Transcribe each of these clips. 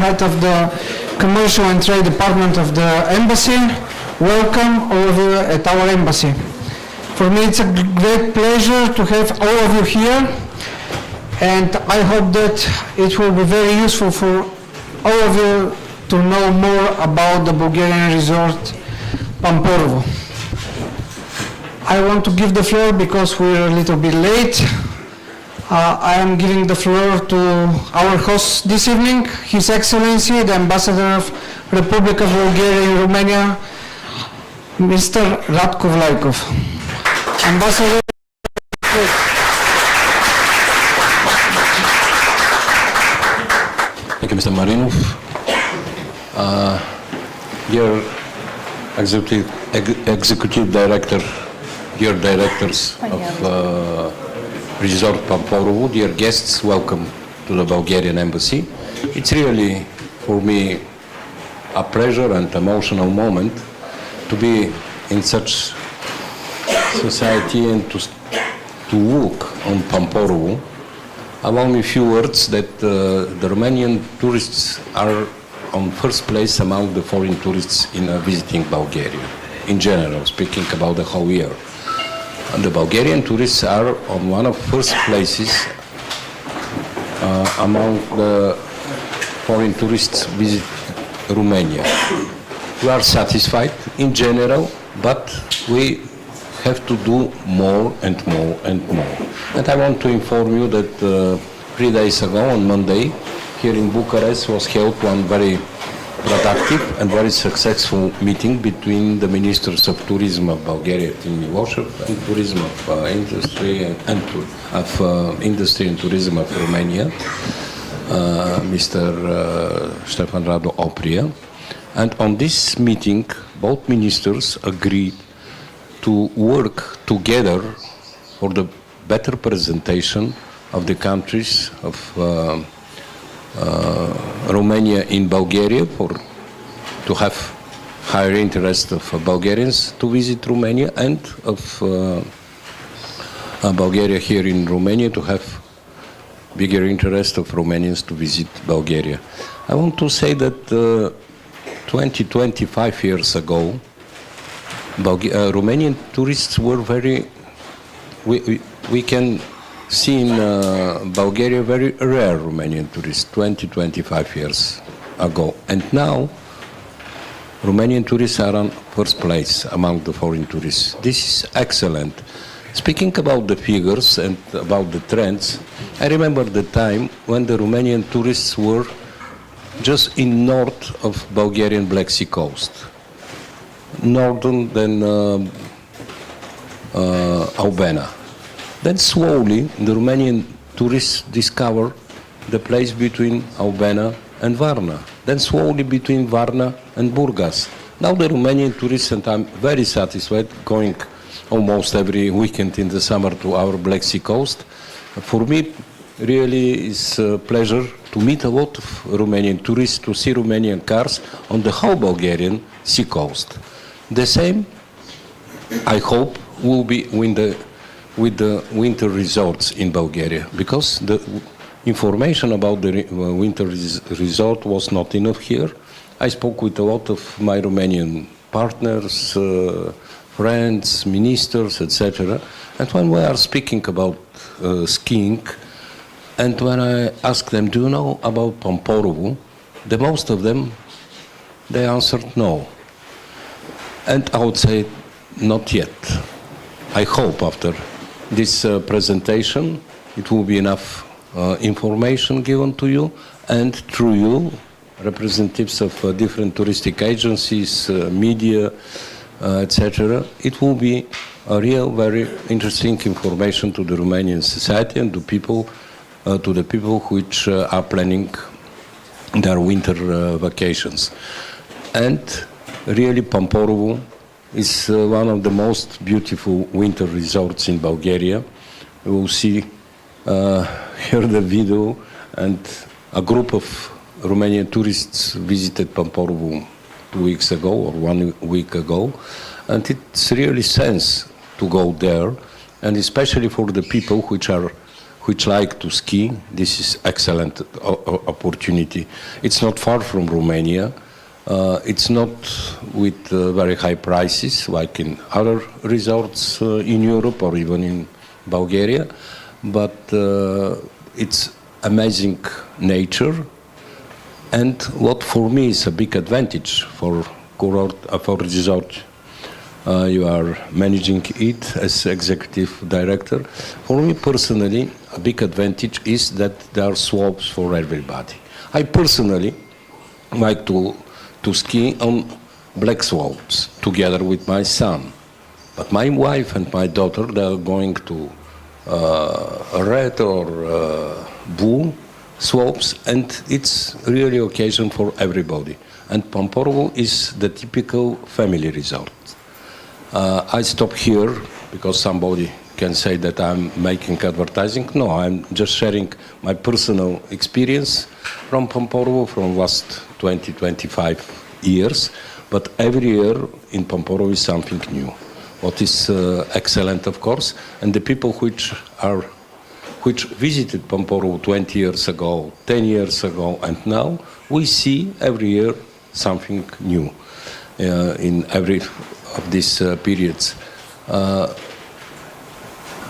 Head of the Commercial and Trade Department of the Embassy. Welcome all of you at our Embassy. For me it's a great pleasure to have all of you here, and I hope that it will be very useful for all of you to know more about the Bulgarian resort Pamporovo. I want to give the floor because we're a little bit late. I am giving the floor to our host this evening, His Excellency, the Ambassador of Republic of Bulgaria in Romania, Mr. Ratko Vlaikov. Ambassador. Thank you, Mr. Marinov. Dear Executive Director, dear directors of Resort Pamporovo, dear guests, welcome to the Bulgarian Embassy. It's really, for me, a pleasure and emotional moment to be in such society and to walk on Pamporovo. Allow me a few words that the Romanian tourists are on first place among the foreign tourists in visiting Bulgaria, in general, speaking about the whole year. And the Bulgarian tourists are on one of first places among the foreign tourists visit Romania. We are satisfied in general, but we have to do more and more and more. And I want to inform you that 3 days ago, on Monday, here in Bucharest was held one very productive and very successful meeting between the Ministers of Tourism of Bulgaria, and Tourism of Industry and Industry and Tourism of Romania, Mr. Stefan Radu Opria. And on this meeting, both ministers agreed to work together for the better presentation of the countries of Romania in Bulgaria, to have higher interest of Bulgarians to visit Romania, and of Bulgaria here in Romania to have bigger interest of Romanians to visit Bulgaria. I want to say that 25 years ago, Romanian tourists were very, we can see in Bulgaria very rare Romanian tourists 25 years ago. And now Romanian tourists are on first place among the foreign tourists. This is excellent. Speaking about the figures and about the trends, I remember the time when the Romanian tourists were just in north of Bulgarian Black Sea coast, northern than Albania. Then slowly the Romanian tourists discover the place between Albania and Varna. Then slowly between Varna and Burgas. Now the Romanian tourists, and I'm very satisfied, going almost every weekend in the summer to our Black Sea coast. For me, really is a pleasure to meet a lot of Romanian tourists, to see Romanian cars on the whole Bulgarian sea coast. The same, I hope, will be with the winter resorts in Bulgaria, because the information about the winter resort was not enough here. I spoke with a lot of my Romanian partners, friends, ministers, etc. And when we are speaking about skiing, and when I asked them, do you know about Pamporovo, the most of them, they answered no. And I would say, not yet. I hope after this presentation, it will be enough information given to you, and through you, representatives of different touristic agencies, media, etc., it will be a real, very interesting information to the Romanian society and to the people which are planning their winter vacations. And really, Pamporovo is one of the most beautiful winter resorts in Bulgaria. You will see here the video, and a group of Romanian tourists visited Pamporovo 2 weeks ago or 1 week ago, and it's really sense to go there, and especially for the people which are which like to ski, this is excellent opportunity. It's not far from Romania. It's not with very high prices like in other resorts in Europe or even in Bulgaria, but it's amazing nature. And what for me is a big advantage for resort, you are managing it as executive director. For me personally, a big advantage is that there are slopes for everybody. I personally like to ski on black slopes together with my son. But my wife and my daughter, they are going to red or blue slopes, and it's really occasion for everybody. And Pamporovo is the typical family resort. I stop here because somebody can say that I'm making advertising. No, I'm just sharing my personal experience from Pamporovo from last 20-25 years. But every year in Pamporovo is something new. What is excellent, of course, and the people which visited Pamporovo 20 years ago, 10 years ago, and now, we see every year something new in every of these periods.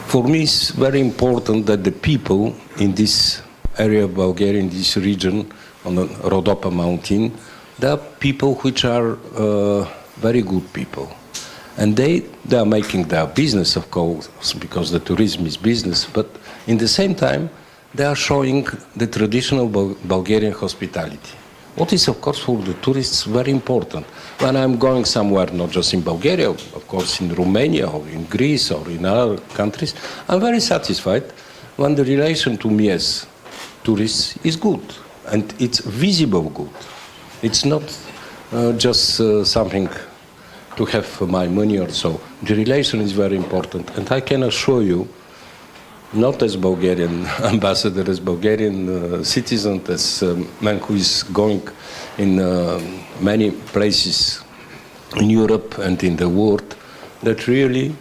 For me, it's very important that the people in this area of Bulgaria, in this region, on the Rhodopa mountain, there are people which are very good people. And they are making their business, of course, because the tourism is business, but in the same time, they are showing the traditional Bulgarian hospitality. What is, of course, for the tourists very important. When I'm going somewhere, not just in Bulgaria, of course, in Romania or in Greece or in other countries, I'm very satisfied when the relation to me as tourists is good, and it's visible good. It's not just something to have my money or so. The relation is very important, and I can assure you, not as Bulgarian ambassador, as Bulgarian citizen, as a man who is going in many places in Europe and in the world, that really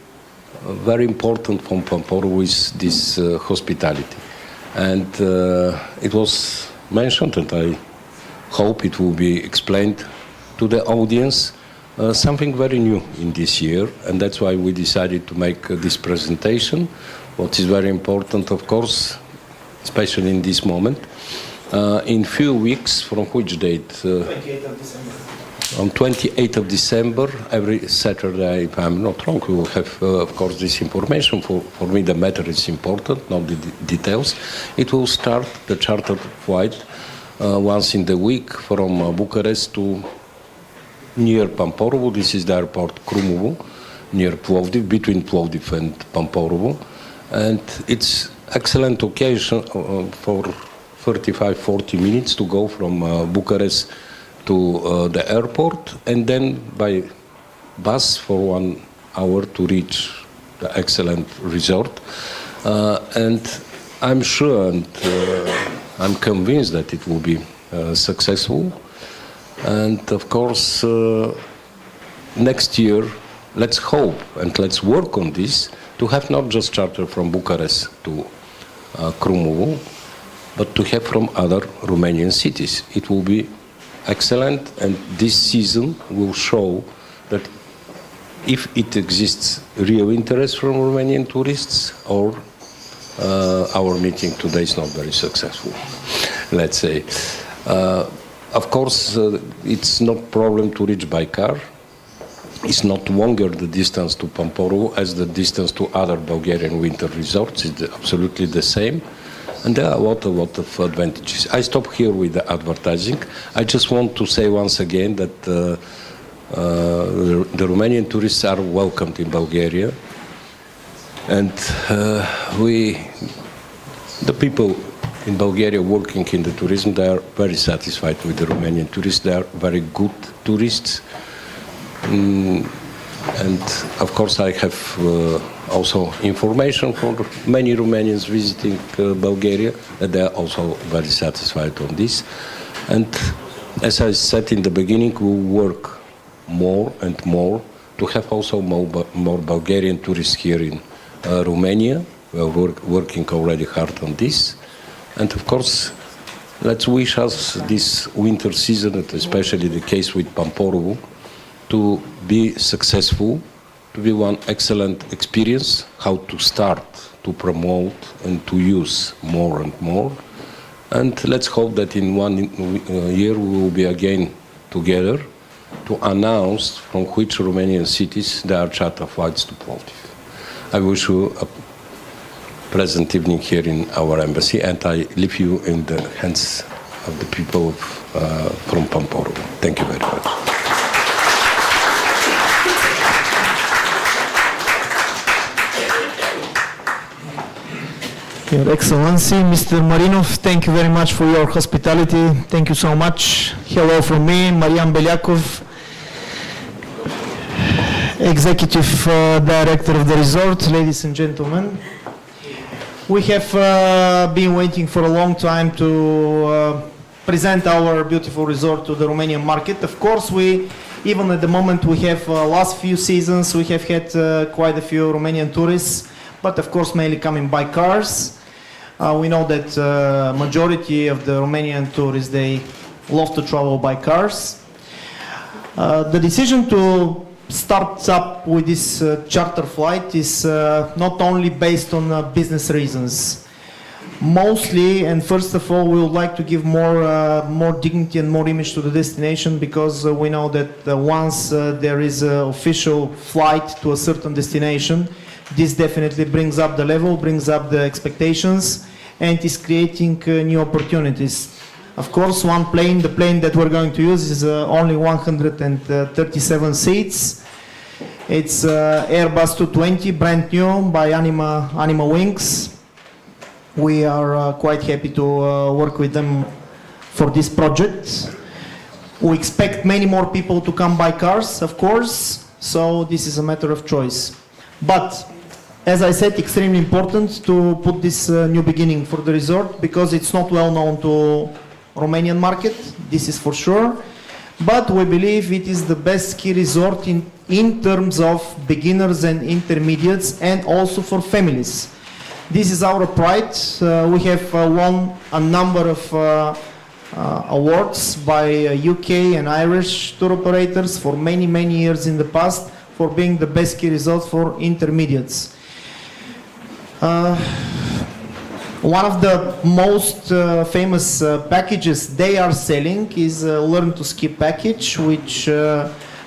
very important from Pamporovo is this hospitality. And it was mentioned, and I hope it will be explained to the audience, something very new in this year, and that's why we decided to make this presentation. What is very important, of course, especially in this moment, in few weeks, from which date? 28th of December. On 28th of December, every Saturday, if I'm not wrong, we will have, of course, this information. For me, the matter is important, not the details. It will start the chartered flight once in the week from Bucuresti to near Pamporovo. This is the airport Krumovo, near Plovdiv, between Plovdiv and Pamporovo. And it's excellent occasion for 35-40 minutes to go from Bucharest to the airport, and then by bus for 1 hour to reach the excellent resort. And I'm sure and I'm convinced that it will be successful. And of course, next year, let's hope and let's work on this to have not just charter from Bucharest to Krumovo, but to have from other Romanian cities. It will be excellent, and this season will show that if it exists real interest from Romanian tourists, or our meeting today is not very successful, let's say. Of course, it's not problem to reach by car. It's not longer the distance to Pamporovo as the distance to other Bulgarian winter resorts. It's absolutely the same. And there are a lot of advantages. I stop here with the advertising. I just want to say once again that the Romanian tourists are welcomed in Bulgaria. And the people in Bulgaria working in the tourism, they are very satisfied with the Romanian tourists. They are very good tourists. And of course I have also information for many Romanians visiting Bulgaria, that they are also very satisfied on this. And as I said in the beginning, we will work more and more to have also more Bulgarian tourists here in Romania. We are working already hard on this. And of course, let's wish us this winter season, and especially the case with Pamporovo, to be successful, to be one excellent experience, how to start, to promote, and to use more and more. And let's hope that in 1 year we will be again together to announce from which Romanian cities there are charter flights to Plovdiv. I wish you a pleasant evening here in our embassy, and I leave you in the hands of the people from Pamporovo. Thank you very much. Your Excellency, Mr. Marinov, thank you very much for your hospitality. Thank you so much. Hello from me, Marian Beliakov, Executive Director of the resort. Ladies and gentlemen, we have been waiting for a long time to present our beautiful resort to the Romanian market. Of course, even at the moment we have last few seasons, we have had quite a few Romanian tourists, but of course mainly coming by cars. We know that majority of the Romanian tourists, they love to travel by cars. The decision to start up with this charter flight is not only based on business reasons. Mostly, and first of all, we would like to give more dignity and more image to the destination, because we know that once there is an official flight to a certain destination, this definitely brings up the level, brings up the expectations, and is creating new opportunities. Of course, the plane that we're going to use is only 137 seats. It's Airbus 220, brand new by Anima Wings. We are quite happy to work with them for this project. We expect many more people to come by cars, of course, so this is a matter of choice. But as I said, extremely important to put this new beginning for the resort, because it's not well known to Romanian market, this is for sure. But we believe it is the best ski resort in terms of beginners and intermediates, and also for families. This is our pride. We have won a number of awards by UK and Irish tour operators for many years in the past for being the best ski resort for intermediates. One of the most famous packages they are selling is Learn to Ski package, which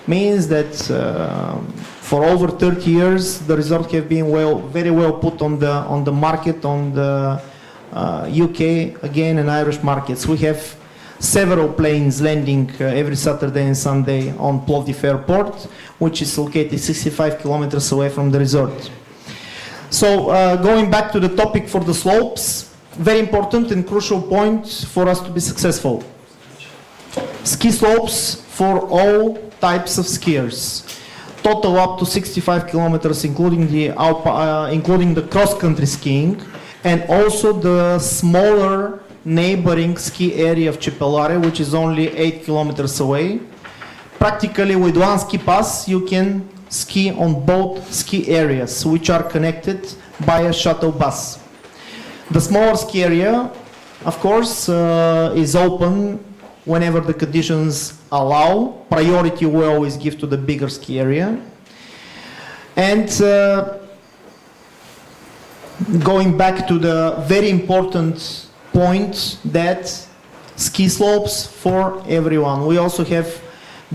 means that for over 30 years the resort have been very well put on the market, on the UK again and Irish markets. We have several planes landing every Saturday and Sunday on Plovdiv Airport, which is located 65 kilometers away from the resort. So going back to the topic for the slopes, very important and crucial point for us to be successful. Ski slopes for all types of skiers. Total up to 65 kilometers, including the cross-country skiing, and also the smaller neighboring ski area of Cepelare, which is only 8 kilometers away. Practically with one ski pass, you can ski on both ski areas, which are connected by a shuttle bus. The smaller ski area, of course, is open whenever the conditions allow. Priority we always give to the bigger ski area. And going back to the very important point that ski slopes for everyone. We also have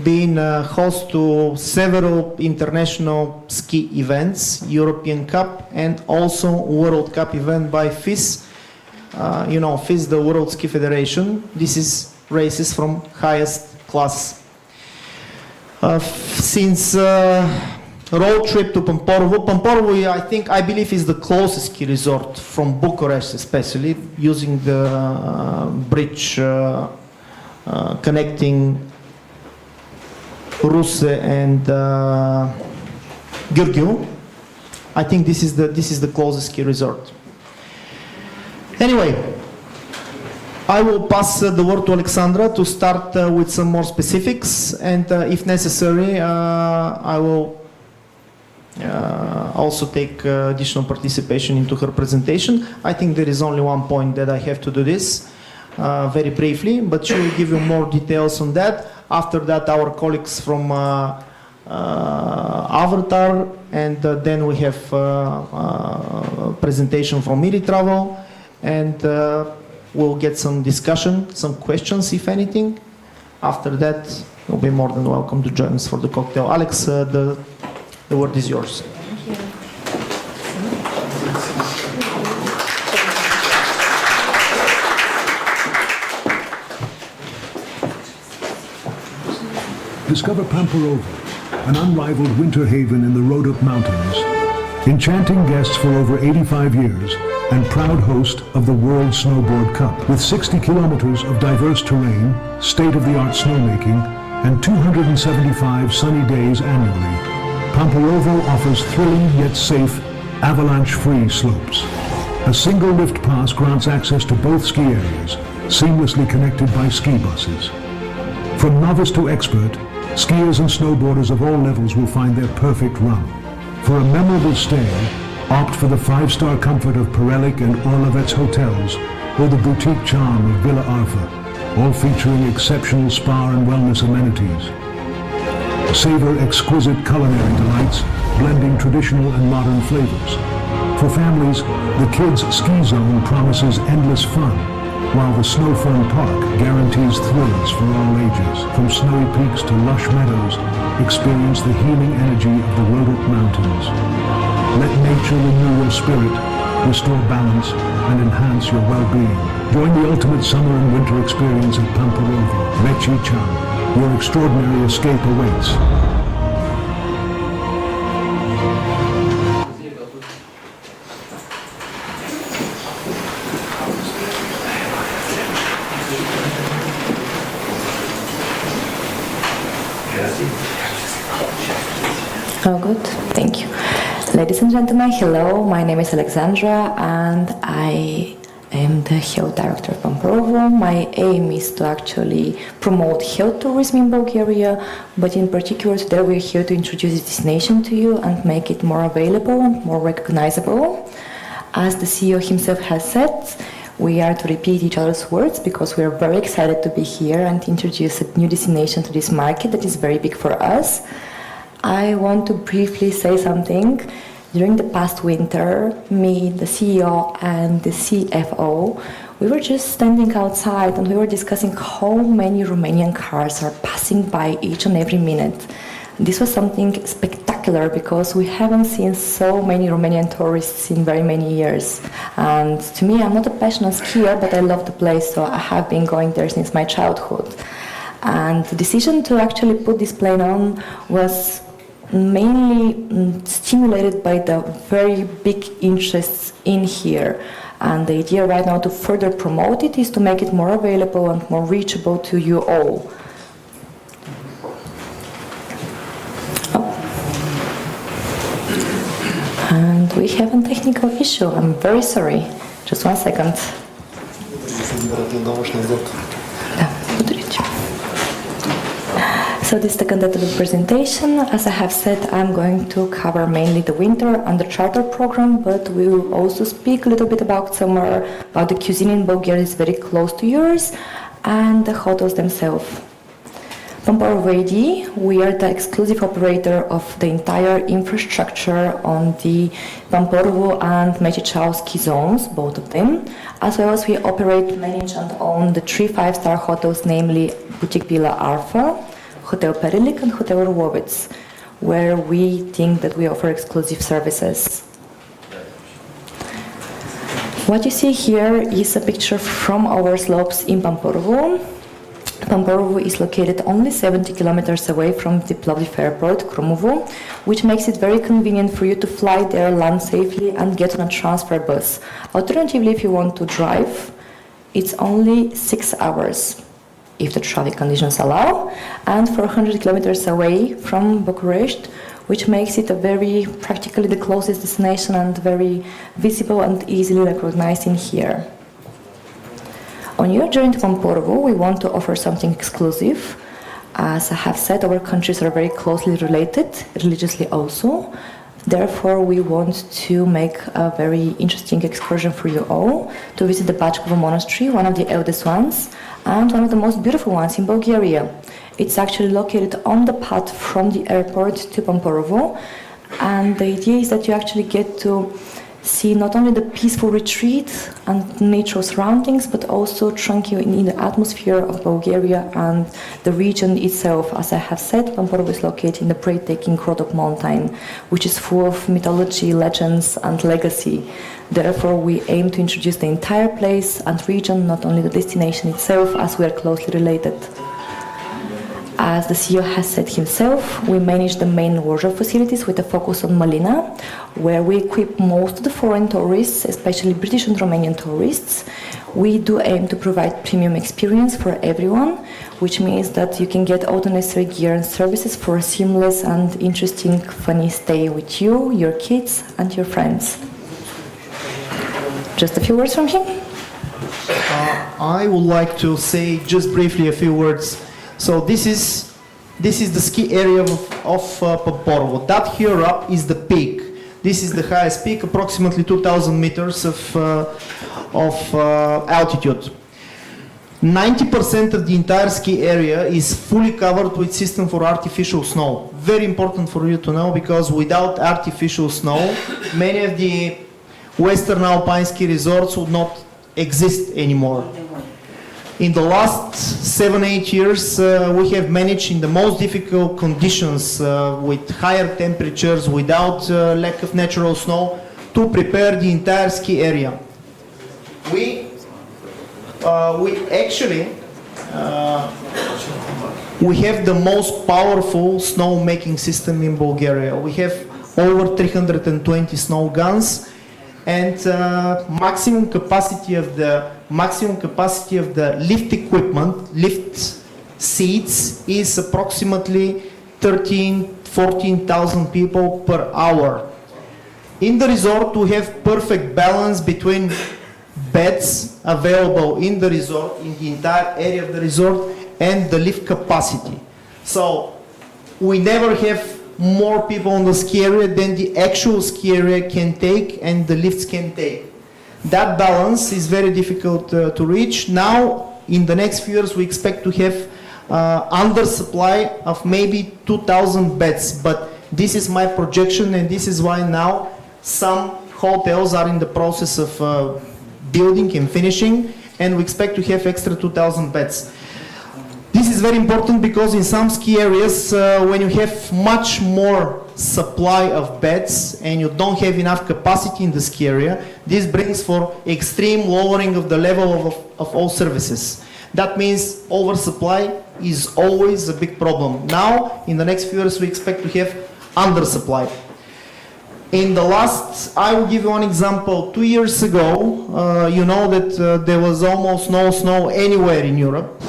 been host to several international ski events, European Cup and also World Cup event by FIS. FIS, the World Ski Federation. This is races from highest class. Since road trip to Pamporovo, I believe is the closest ski resort from Bucuresti, especially using the bridge connecting Ruse and Gheorghiu. I think this is the closest ski resort. Anyway, I will pass the word to Alexandra to start with some more specifics, and if necessary, I will also take additional participation into her presentation. I think there is only one point that I have to do this very briefly, but she will give you more details on that. After that, our colleagues from Avatar, and then we have presentation from iritravel, and we'll get some discussion, some questions, if anything. After that, you'll be more than welcome to join us for the cocktail. Alex, the word is yours. Discover Pamporovo, an unrivaled winter haven in the Rhodope Mountains, enchanting guests for over 85 years and proud host of the World Snowboard Cup. With 60 kilometers of diverse terrain, state-of-the-art snowmaking, and 275 sunny days annually, Pamporovo offers thrilling yet safe, avalanche-free slopes. A single lift pass grants access to both ski areas, seamlessly connected by ski buses. From novice to expert, skiers and snowboarders of all levels will find their perfect run. For a memorable stay, opt for the 5-star comfort of Perelic and Orlovets hotels or the boutique charm of Villa Arfa, all featuring exceptional spa and wellness amenities. Savor exquisite culinary delights, blending traditional and modern flavors. For families, the Kids Ski Zone promises endless fun, while the Snow Fun Park guarantees thrills for all ages. From snowy peaks to lush meadows, experience the healing energy of the Rhodope Mountains. Let nature renew your spirit, restore balance, and enhance your well-being. Join the ultimate summer and winter experience at Pamporovo. Vechi Chan. Your extraordinary escape awaits. Oh, good. Thank you. Ladies and gentlemen, hello. My name is Alexandra, and I am the health director of Pamporovo. My aim is to actually promote health tourism in Bulgaria, but in particular today we're here to introduce this destination to you and make it more available and more recognizable. As the CEO himself has said, we are to repeat each other's words because we are very excited to be here and introduce a new destination to this market that is very big for us. I want to briefly say something. During the past winter, me, the CEO and the CFO, we were just standing outside and we were discussing how many Romanian cars are passing by each and every minute. This was something spectacular because we haven't seen so many Romanian tourists in very many years. And to me, I'm not a passionate skier, but I love the place, so I have been going there since my childhood. And the decision to actually put this plane on was mainly stimulated by the very big interests in here. And the idea right now to further promote it is to make it more available and more reachable to you all. And we have a technical issue. I'm very sorry. Just 1 second. So this is the content of the presentation. As I have said, I'm going to cover mainly the winter and the charter program, but we will also speak a little bit about summer, about the cuisine in Bulgaria is very close to yours, and the hotels themselves. Pamporovo AD, we are the exclusive operator of the entire infrastructure on the Pamporovo and Mechichau ski zones, both of them, as well as we operate, manage and own the 3 5-star hotels, namely Boutique Villa Arfa, Hotel Perelic and Hotel Orlovets, where we think that we offer exclusive services. What you see here is a picture from our slopes in Pamporovo. Pamporovo is located only 70 kilometers away from the Plovdiv airport, Kromovo, which makes it very convenient for you to fly there, land safely, and get on a transfer bus. Alternatively, if you want to drive, it's only 6 hours, if the traffic conditions allow, and 400 kilometers away from Bucuresti, which makes it a very practically the closest destination and very visible and easily recognized in here. On your journey to Pamporovo, we want to offer something exclusive. As I have said, our countries are very closely related, religiously also. Therefore, we want to make a very interesting excursion for you all to visit the Bachkovo Monastery, one of the eldest ones and one of the most beautiful ones in Bulgaria. It's actually located on the path from the airport to Pamporovo, and the idea is that you actually get to see not only the peaceful retreat and natural surroundings, but also tranquil in the atmosphere of Bulgaria and the region itself. As I have said, Pamporovo is located in the breathtaking Rodok mountain, which is full of mythology, legends, and legacy. Therefore, we aim to introduce the entire place and region, not only the destination itself, as we are closely related. As the CEO has said himself, we manage the main wardrobe facilities with a focus on Malina, where we equip most of the foreign tourists, especially British and Romanian tourists. We do aim to provide premium experience for everyone, which means that you can get all the necessary gear and services for a seamless and interesting, funny stay with you, your kids, and your friends. Just a few words from him. I would like to say just briefly a few words. So this is the ski area of Pamporovo. That here up is the peak. This is the highest peak, approximately 2,000 meters of altitude. 90% of the entire ski area is fully covered with system for artificial snow. Very important for you to know, because without artificial snow, many of the Western Alpine ski resorts would not exist anymore. In the last 7-8 years, we have managed in the most difficult conditions, with higher temperatures, without lack of natural snow, to prepare the entire ski area. We have the most powerful snow making system in Bulgaria. We have over 320 snow guns, and maximum capacity of the lift equipment, lift seats, is approximately 14,000 people per hour. In the resort, we have perfect balance between beds available in the resort, in the entire area of the resort, and the lift capacity. So we never have more people on the ski area than the actual ski area can take and the lifts can take. That balance is very difficult to reach. Now, in the next few years, we expect to have undersupply of maybe 2,000 beds, but this is my projection, and this is why now some hotels are in the process of building and finishing, and we expect to have extra 2,000 beds. This is very important because in some ski areas, when you have much more supply of beds and you don't have enough capacity in the ski area, this brings for extreme lowering of the level of all services. That means oversupply is always a big problem. Now, in the next few years, we expect to have undersupply. In the last, I will give you one example. 2 years ago, you know that there was almost no snow anywhere in Europe.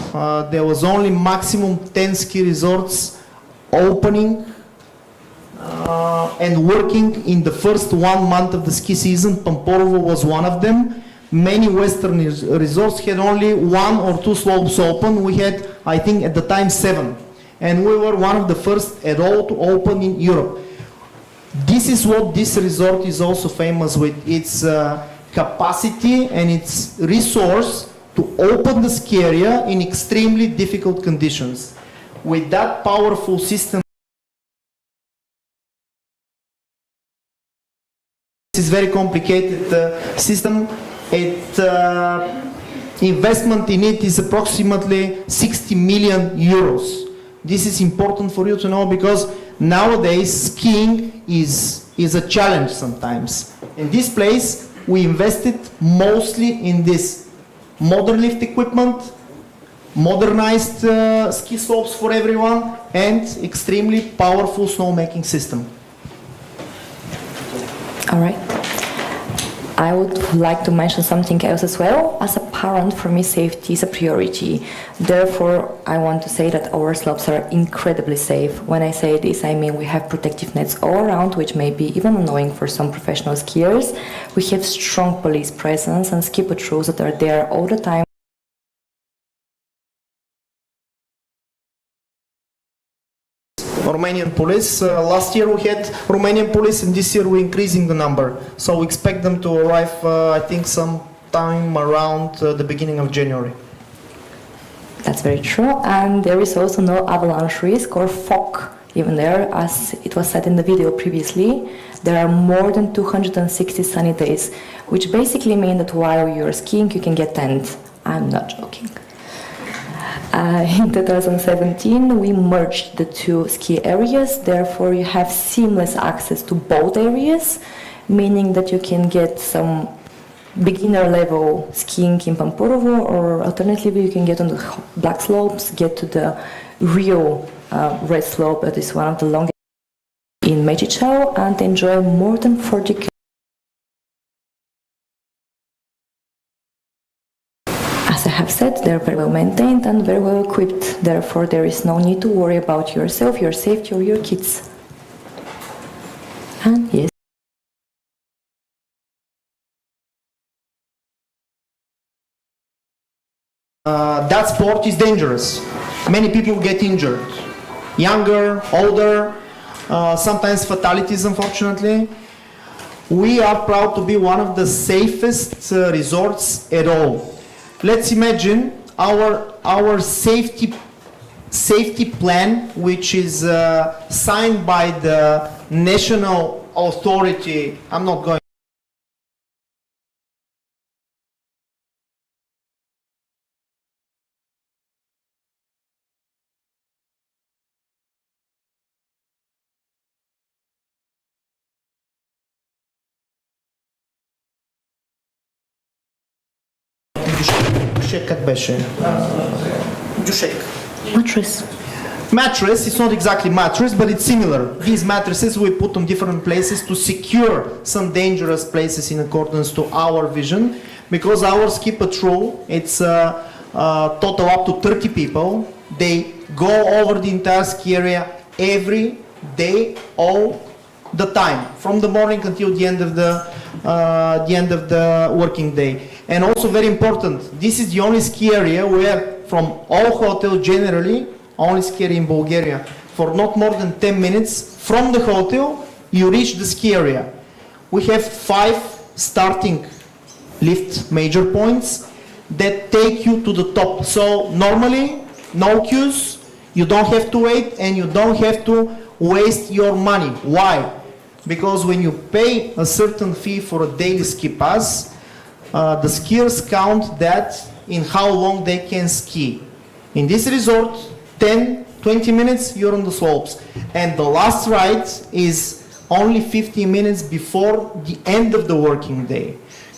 There was only maximum 10 ski resorts opening and working in the first 1 month of the ski season. Pamporovo was one of them. Many Western resorts had only 1 or 2 slopes open. We had, I think, at the time 7. And we were one of the first at all to open in Europe. This is what this resort is also famous with, its capacity and its resource to open the ski area in extremely difficult conditions. With that powerful system, this is very complicated system. Investment in it is approximately 60 million euros. This is important for you to know, because nowadays skiing is a challenge sometimes. In this place, we invested mostly in this modern lift equipment, modernized ski slopes for everyone, and extremely powerful snowmaking system. All right. I would like to mention something else as well. As a parent, for me, safety is a priority. Therefore, I want to say that our slopes are incredibly safe. When I say this, I mean we have protective nets all around, which may be even annoying for some professional skiers. We have strong police presence and ski patrols that are there all the time. Romanian police. Last year we had Romanian police, and this year we're increasing the number. So we expect them to arrive, I think, sometime around the beginning of January. That's very true, and there is also no avalanche risk or fog even there, as it was said in the video previously. There are more than 260 sunny days, which basically mean that while you're skiing you can get tanned. I'm not joking. In 2017 we merged the two ski areas, therefore you have seamless access to both areas, meaning that you can get some beginner level skiing in Pamporovo, or alternatively you can get on the black slopes, get to the real red slope that is one of the longest in Mejichau, and enjoy more than 40 km. As I have said, they're very well maintained and very well equipped, therefore there is no need to worry about yourself, your safety or your kids. And yes. That sport is dangerous. Many people get injured. Younger, older, sometimes fatalities, unfortunately. We are proud to be one of the safest resorts at all. Let's imagine our safety plan, which is signed by the national authority. I'm not going. Mattress. Mattress, it's not exactly mattress, but it's similar. These mattresses we put on different places to secure some dangerous places in accordance to our vision, because our ski patrol, it's total up to 30 people. They go over the entire ski area every day, all the time, from the morning until the end of the working day. And also very important, this is the only ski area where from all hotels generally, only ski area in Bulgaria, for not more than 10 minutes from the hotel, you reach the ski area. We have 5 starting lift major points that take you to the top. So normally, no queues, you don't have to wait, and you don't have to waste your money. Why? Because when you pay a certain fee for a daily ski pass, the skiers count that in how long they can ski. In this resort, 10-20 minutes you're on the slopes, and the last ride is only 15 minutes before the end of the working day,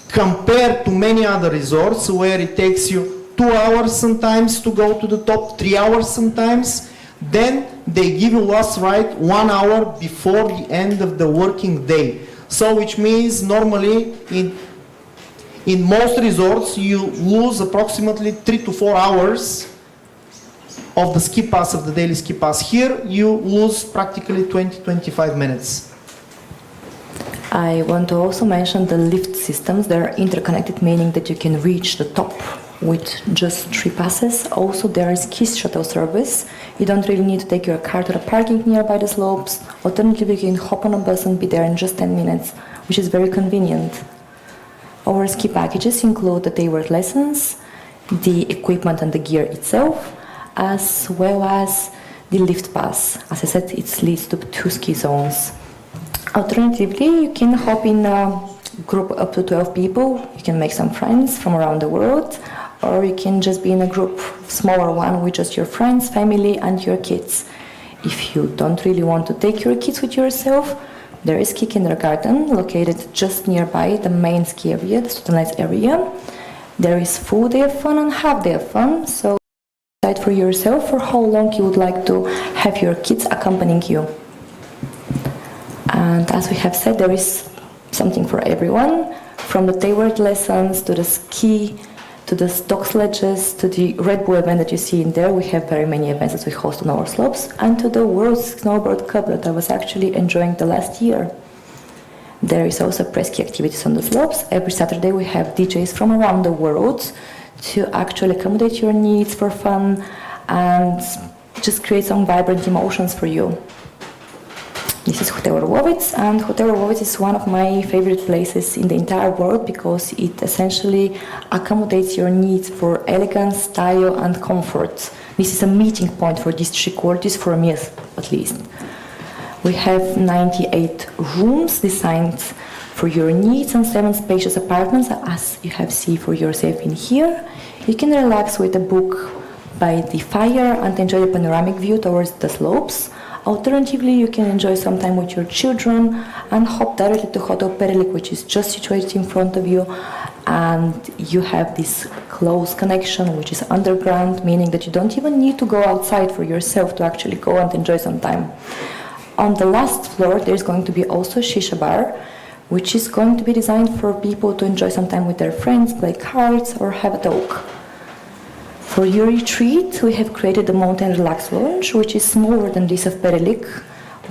compared to many other resorts where it takes you 2 hours sometimes to go to the top, 3 hours sometimes. Then they give you last ride 1 hour before the end of the working day. So which means normally in most resorts you lose approximately 3 to 4 hours of the ski pass, of the daily ski pass. Here you lose practically 20-25 minutes. I want to also mention the lift systems. They're interconnected, meaning that you can reach the top with just 3 passes. Also there is ski shuttle service. You don't really need to take your car to the parking nearby the slopes. Alternatively, you can hop on a bus and be there in just 10 minutes, which is very convenient. Our ski packages include the day-work lessons, the equipment and the gear itself, as well as the lift pass. As I said, it leads to 2 ski zones. Alternatively, you can hop in a group up to 12 people. You can make some friends from around the world, or you can just be in a group, smaller one, with just your friends, family and your kids. If you don't really want to take your kids with yourself, there is ski kindergarten located just nearby the main ski area, the student area. There is full day of fun and half day of fun, so decide for yourself for how long you would like to have your kids accompanying you. And as we have said, there is something for everyone, from the day-work lessons to the ski, to the stock sledges, to the Red Bull event that you see in there. We have very many events that we host on our slopes, and to the World Snowboard Cup that I was actually enjoying the last year. There is also pre-ski activities on the slopes. Every Saturday we have DJs from around the world to actually accommodate your needs for fun and just create some vibrant emotions for you. This is Hotel Orlovets, and Hotel Orlovets is one of my favorite places in the entire world because it essentially accommodates your needs for elegance, style, and comfort. This is a meeting point for these three qualities, for me at least. We have 98 rooms designed for your needs and 7 spacious apartments, as you have seen for yourself in here. You can relax with a book by the fire and enjoy the panoramic view towards the slopes. Alternatively, you can enjoy some time with your children and hop directly to Hotel Perelic, which is just situated in front of you, and you have this close connection which is underground, meaning that you don't even need to go outside for yourself to actually go and enjoy some time. On the last floor there's going to be also a shisha bar, which is going to be designed for people to enjoy some time with their friends, play cards or have a talk. For your retreat, we have created the Mountain Relax Lounge, which is smaller than this of Perelic.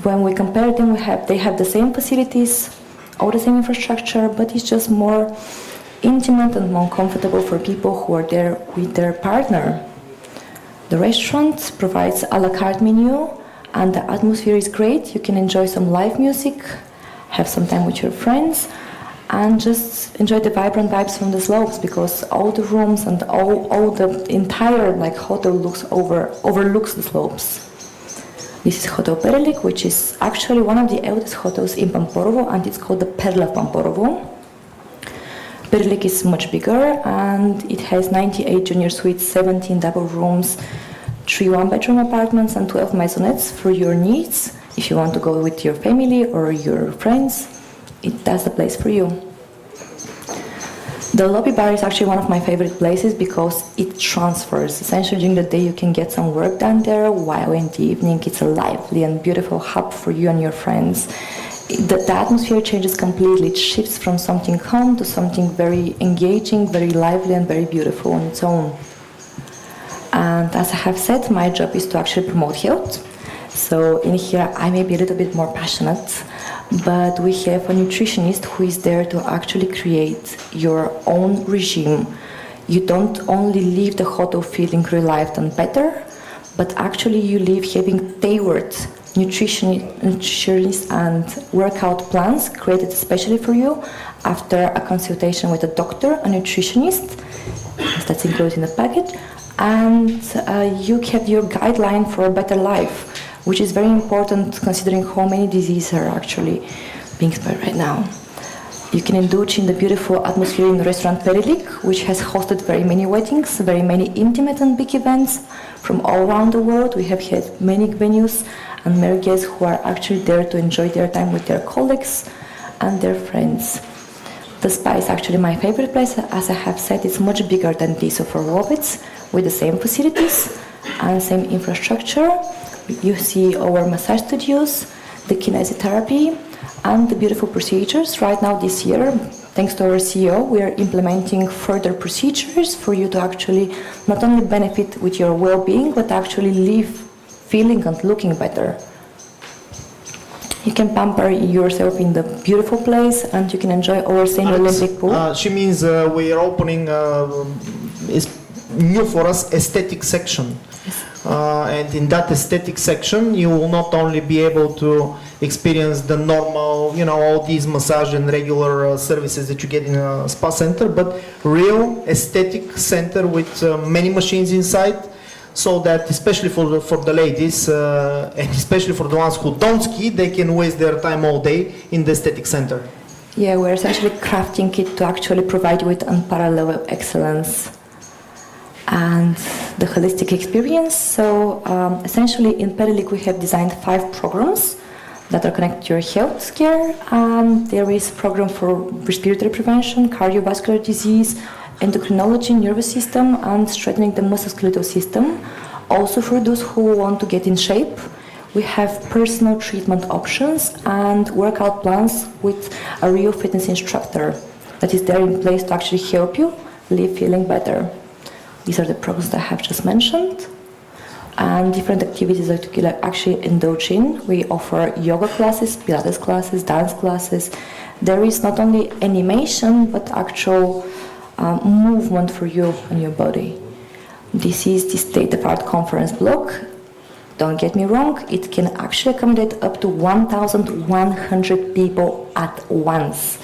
When we compare them, they have the same facilities, all the same infrastructure, but it's just more intimate and more comfortable for people who are there with their partner. The restaurant provides a la carte menu, and the atmosphere is great. You can enjoy some live music, have some time with your friends, and just enjoy the vibrant vibes from the slopes, because all the rooms and all the entire hotel overlooks the slopes. This is Hotel Perelic, which is actually one of the eldest hotels in Pamporovo, and it's called the Perla of Pamporovo. Perelic is much bigger, and it has 98 junior suites, 17 double rooms, 3 one-bedroom apartments, and 12 maisonettes for your needs. If you want to go with your family or your friends, that's the place for you. The lobby bar is actually one of my favorite places because it transfers. Essentially, during the day you can get some work done there, while in the evening it's a lively and beautiful hub for you and your friends. The atmosphere changes completely. It shifts from something calm to something very engaging, very lively, and very beautiful on its own. And as I have said, my job is to actually promote health. So in here I may be a little bit more passionate, but we have a nutritionist who is there to actually create your own regime. You don't only leave the hotel feeling relived and better, but actually you leave having tailored nutritionist and workout plans created especially for you after a consultation with a doctor, a nutritionist, that's included in the package, and you have your guideline for a better life, which is very important considering how many diseases are actually being spread right now. You can indulge in the beautiful atmosphere in the restaurant Perelic, which has hosted very many weddings, very many intimate and big events from all around the world. We have had many venues and many guests who are actually there to enjoy their time with their colleagues and their friends. The spa is actually my favorite place. As I have said, it's much bigger than this of Orlovets, with the same facilities and same infrastructure. You see our massage studios, the kinesiotherapy, and the beautiful procedures. Right now this year, thanks to our CEO, we are implementing further procedures for you to actually not only benefit with your well-being, but actually live feeling and looking better. You can pamper yourself in the beautiful place, and you can enjoy our St. Olympic pool. She means we are opening, is new for us, aesthetic section. And in that aesthetic section, you will not only be able to experience the normal, all these massage and regular services that you get in a spa center, but real aesthetic center with many machines inside, so that especially for the ladies, and especially for the ones who don't ski, they can waste their time all day in the aesthetic center. Yeah, we're essentially crafting it to actually provide you with unparalleled excellence and the holistic experience. So essentially in Perelic we have designed 5 programs that are connected to your health care. There is a program for respiratory prevention, cardiovascular disease, endocrinology, nervous system, and strengthening the musculoskeletal system. Also for those who want to get in shape, we have personal treatment options and workout plans with a real fitness instructor that is there in place to actually help you live feeling better. These are the programs that I have just mentioned, and different activities that you actually indulge in. We offer yoga classes, Pilates classes, dance classes. There is not only animation, but actual movement for you and your body. This is the state-of-art conference block. Don't get me wrong, it can actually accommodate up to 1,100 people at once.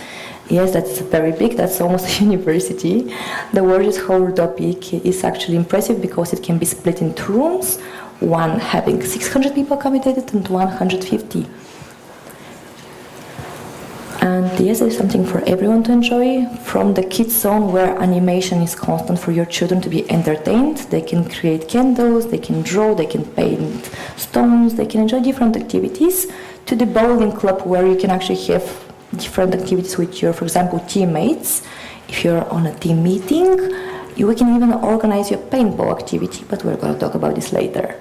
Yes, that's very big, that's almost a university. The word is topic is actually impressive because it can be split in 2 rooms, one having 600 people accommodated and 150. And yes, there's something for everyone to enjoy. From the kids zone where animation is constant for your children to be entertained. They can create candles, they can draw, they can paint stones, they can enjoy different activities. To the bowling club where you can actually have different activities with your, for example, teammates. If you're on a team meeting, we can even organize your paintball activity, but we're going to talk about this later.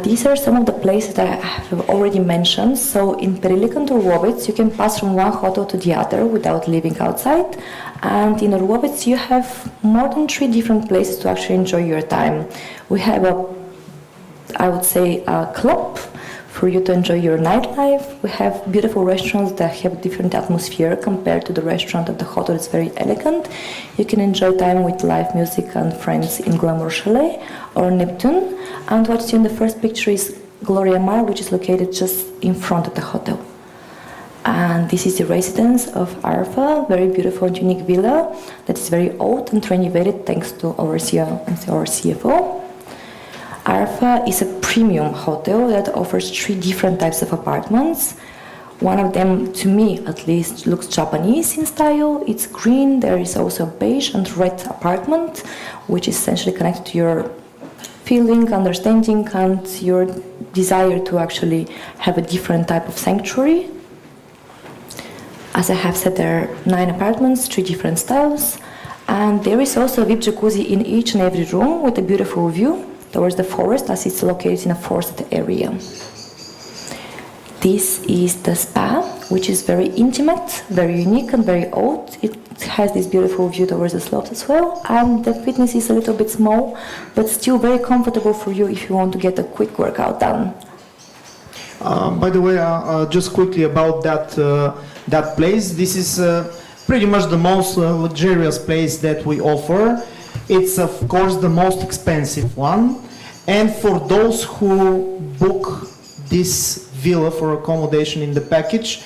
These are some of the places that I have already mentioned. So in Perilic and Orlovec, you can pass from one hotel to the other without leaving outside. And in Orlovec, you have more than 3 different places to actually enjoy your time. We have I would say, a club for you to enjoy your nightlife. We have beautiful restaurants that have a different atmosphere compared to the restaurant at the hotel. It's very elegant. You can enjoy time with live music and friends in Glamour Chalet or Neptune. And what you see in the first picture is Gloria Mar, which is located just in front of the hotel. And this is the residence of Arfa, very beautiful and unique villa that is very old and renovated thanks to our CEO and our CFO. Arfa is a premium hotel that offers 3 different types of apartments. One of them, to me at least, looks Japanese in style. It's green. There is also a beige and red apartment, which is essentially connected to your feeling, understanding, and your desire to actually have a different type of sanctuary. As I have said, there are 9 apartments, 3 different styles. And there is also a VIP jacuzzi in each and every room with a beautiful view towards the forest, as it's located in a forested area. This is the spa, which is very intimate, very unique and very old. It has this beautiful view towards the slopes as well, and the fitness is a little bit small, but still very comfortable for you if you want to get a quick workout done. By the way, just quickly about that place, this is pretty much the most luxurious place that we offer. It's of course the most expensive one, and for those who book this villa for accommodation in the package,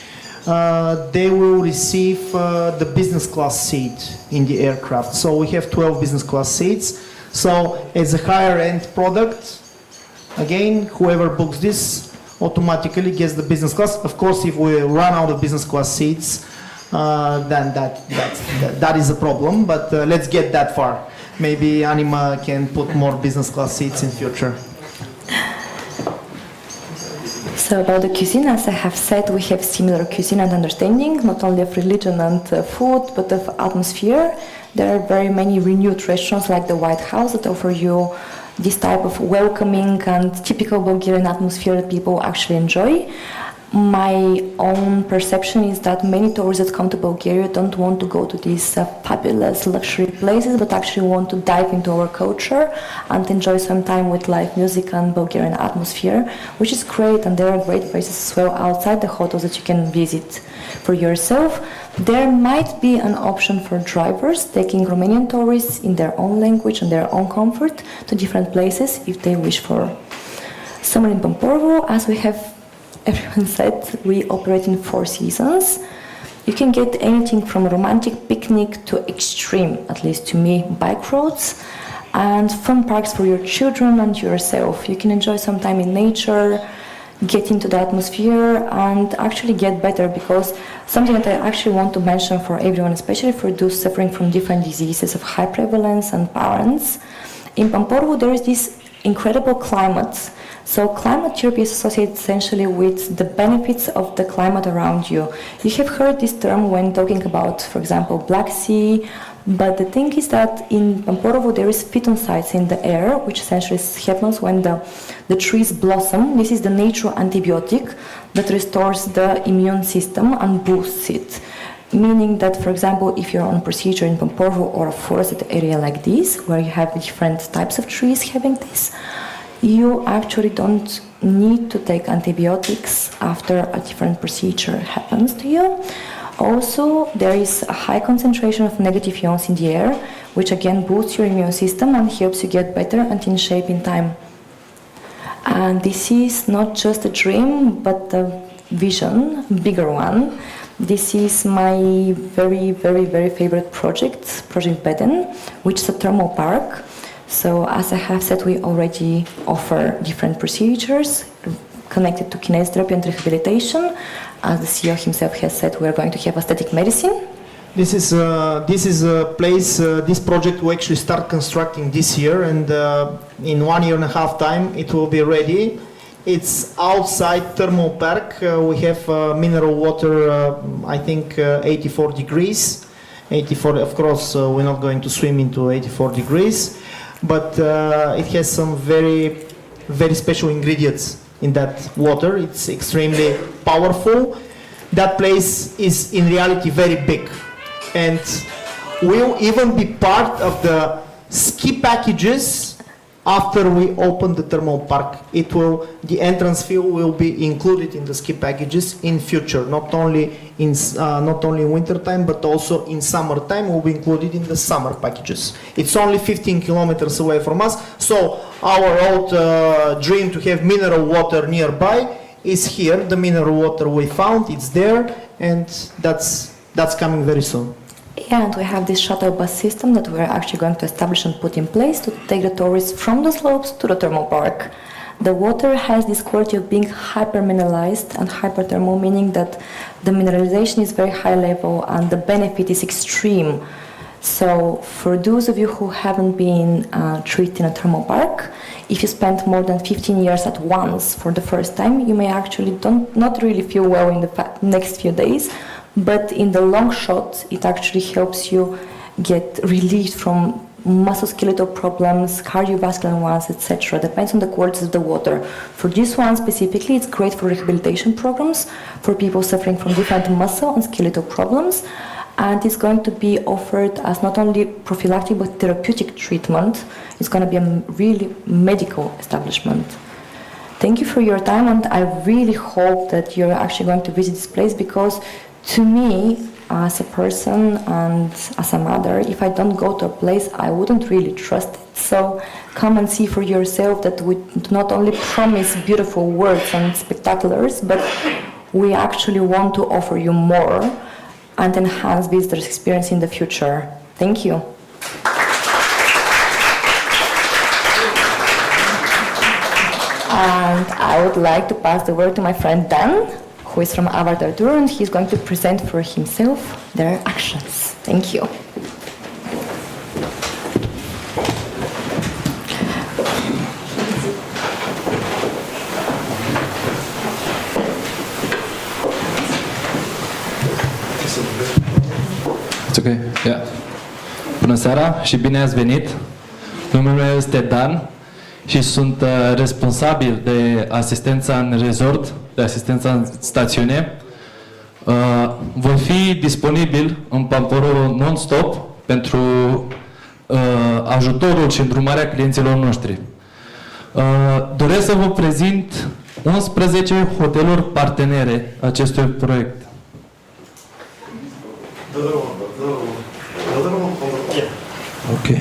they will receive the business class seat in the aircraft. So we have 12 business class seats. So as a higher end product, again, whoever books this automatically gets the business class. Of course, if we run out of business class seats, then that is a problem, but let's get that far. Maybe Anima can put more business class seats in future. So about the cuisine, as I have said, we have similar cuisine and understanding, not only of religion and food, but of atmosphere. There are very many renewed restaurants like the White House that offer you this type of welcoming and typical Bulgarian atmosphere that people actually enjoy. My own perception is that many tourists that come to Bulgaria don't want to go to these fabulous luxury places, but actually want to dive into our culture and enjoy some time with live music and Bulgarian atmosphere, which is great, and there are great places as well outside the hotels that you can visit for yourself. There might be an option for drivers taking Romanian tourists in their own language and their own comfort to different places if they wish for. Summer in Pamporovo, as we have everyone said, we operate in 4 seasons. You can get anything from romantic picnic to extreme, at least to me, bike roads, and fun parks for your children and yourself. You can enjoy some time in nature, get into the atmosphere, and actually get better, because something that I actually want to mention for everyone, especially for those suffering from different diseases of high prevalence and parents. In Pamporovo, there is this incredible climate. So climate therapy is associated essentially with the benefits of the climate around you. You have heard this term when talking about, for example, Black Sea, but the thing is that in Pamporovo there is phytoncides in the air, which essentially happens when the trees blossom. This is the natural antibiotic that restores the immune system and boosts it. Meaning that, for example, if you're on procedure in Pamporovo or a forested area like this, where you have different types of trees having this, you actually don't need to take antibiotics after a different procedure happens to you. Also, there is a high concentration of negative ions in the air, which again boosts your immune system and helps you get better and in shape in time. And this is not just a dream, but a vision, bigger one. This is my very, very, very favorite project, Project Beden, which is a thermal park. So as I have said, we already offer different procedures connected to kinesiotherapy and rehabilitation. As the CEO himself has said, we are going to have aesthetic medicine. This is a place, this project we actually start constructing this year, and in 1.5 years time it will be ready. It's outside thermal park. We have mineral water, I think 84 degrees. 84, of course, we're not going to swim into 84 degrees, but it has some very, very special ingredients in that water. It's extremely powerful. That place is in reality very big, and will even be part of the ski packages after we open the thermal park. The entrance fee will be included in the ski packages in future, not only in winter time, but also in summer time will be included in the summer packages. It's only 15 kilometers away from us, so our old dream to have mineral water nearby is here. The mineral water we found, it's there, and that's coming very soon. And we have this shuttle bus system that we're actually going to establish and put in place to take the tourists from the slopes to the thermal park. The water has this quality of being hypermineralized and hyperthermal, meaning that the mineralization is very high level and the benefit is extreme. So for those of you who haven't been treated in a thermal park, if you spend more than 15 years at once for the first time, you may actually not really feel well in the next few days. But in the long shot, it actually helps you get relieved from musculoskeletal problems, cardiovascular ones, etc. Depends on the quality of the water. For this one specifically, it's great for rehabilitation programs for people suffering from different muscle and skeletal problems. And it's going to be offered as not only prophylactic but therapeutic treatment. It's going to be a really medical establishment. Thank you for your time, and I really hope that you're actually going to visit this place, because to me, as a person and as a mother, if I don't go to a place, I wouldn't really trust it. So come and see for yourself that we do not only promise beautiful words and spectaculars, but we actually want to offer you more and enhance visitors' experience in the future. Thank you. And I would like to pass the word to my friend Dan, who is from Avatar Tour, and he's going to present for himself their actions. Thank you. It's okay. Yeah. Bună seara și bine ați venit. Numele meu este Dan și sunt responsabil de asistența în resort, de asistența în stațiune. Voi fi disponibil în Pamporovo non-stop pentru ajutorul și îndrumarea clienților noștri. Doresc să vă prezint 11 hoteluri partenere acestui proiect. Ok.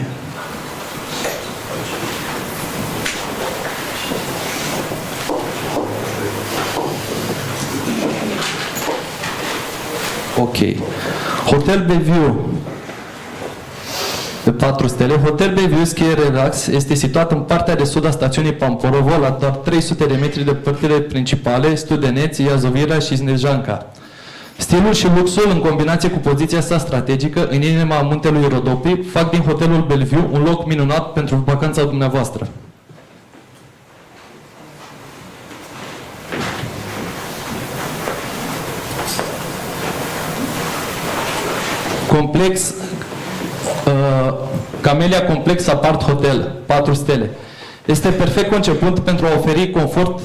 Ok. Hotel Bellevue de 4 stele. Hotel Bellevue Ski Relax este situat în partea de sud a stațiunii Pamporovo, la doar 300 de metri de părțile principale, Studeneț, Iazovira și Snejanca. Stilul și luxul, în combinație cu poziția sa strategică în inima muntelui Rodopi, fac din Hotelul Bellevue un loc minunat pentru vacanța dumneavoastră. Complex Camellia Complex Apart Hotel, 4 stele. Este perfect conceput pentru a oferi confort